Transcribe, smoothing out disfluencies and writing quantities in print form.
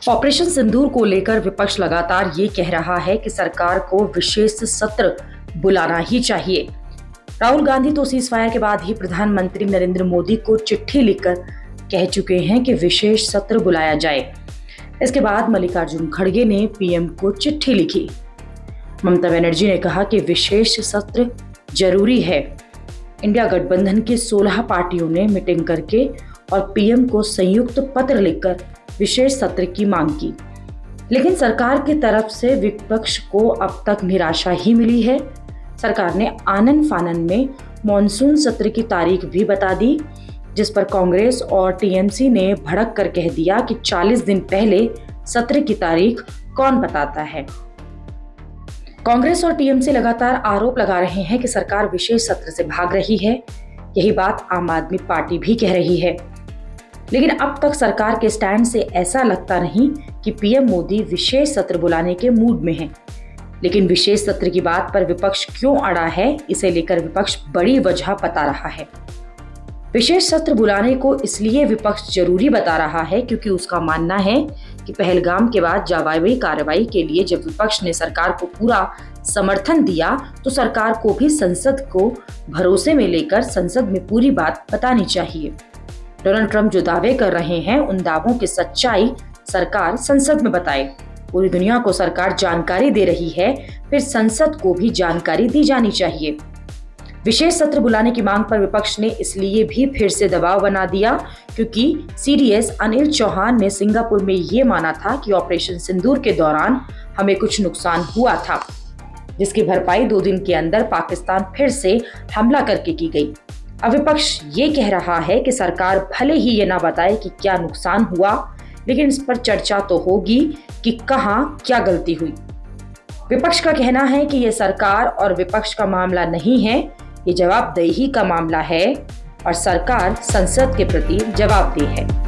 Operation सिंदूर को लेकर विपक्ष लगातार ये कह रहा है कि सरकार को विशेष सत्र बुलाना ही चाहिए। राहुल गांधी तो सीज़फायर के बाद ही प्रधानमंत्री नरेंद्र मोदी को चिट्ठी लिखकर कह चुके हैं कि विशेष सत्र बुलाया जाए। इसके बाद मल्लिकार्जुन खड़गे ने पीएम को चिट्ठी लिखी। ममता बनर्जी ने कहा कि विशेष सत्र जरूरी है। इंडिया गठबंधन की 16 पार्टियों ने मीटिंग करके और पीएम को संयुक्त पत्र लिखकर विशेष सत्र की मांग की, लेकिन सरकार की तरफ से विपक्ष को अब तक निराशा ही मिली है। सरकार ने आनन फानन में मॉनसून सत्र की तारीख भी बता दी, जिस पर कांग्रेस और टीएमसी ने भड़क कर कह दिया कि 40 दिन पहले सत्र की तारीख कौन बताता है। कांग्रेस और टीएमसी लगातार आरोप लगा रहे हैं कि सरकार विशेष सत्र से भाग रही है। यही बात आम आदमी पार्टी भी कह रही है, लेकिन अब तक सरकार के स्टैंड से ऐसा लगता नहीं कि पीएम मोदी विशेष सत्र बुलाने के मूड में हैं। लेकिन विशेष सत्र की बात पर विपक्ष क्यों अड़ा है, इसे लेकर विपक्ष बड़ी वजह बता रहा है। विशेष सत्र बुलाने को इसलिए विपक्ष जरूरी बता रहा है क्योंकि उसका मानना है कि पहलगाम के बाद जवाबी कार्रवाई के लिए जब विपक्ष ने सरकार को पूरा समर्थन दिया तो सरकार को भी संसद को भरोसे में लेकर संसद में पूरी बात बतानी चाहिए। डोनाल्ड ट्रंप जो दावे कर रहे हैं, उन दावों की सच्चाई सरकार संसद में बताए। पूरी दुनिया को सरकार जानकारी दे रही है, फिर संसद को भी जानकारी दी जानी चाहिए। विशेष सत्र बुलाने की मांग पर विपक्ष ने इसलिए भी फिर से दबाव बना दिया क्योंकि सीडीएस अनिल चौहान ने सिंगापुर में ये माना था कि ऑपरेशन सिंदूर के दौरान हमें कुछ नुकसान हुआ था, जिसकी भरपाई 2 दिन के अंदर पाकिस्तान फिर से हमला करके की गई। अब विपक्ष ये कह रहा है कि सरकार भले ही ये ना बताए कि क्या नुकसान हुआ, लेकिन इस पर चर्चा तो होगी कि कहां क्या गलती हुई। विपक्ष का कहना है कि ये सरकार और विपक्ष का मामला नहीं है, ये जवाबदेही का मामला है और सरकार संसद के प्रति जवाबदेह है।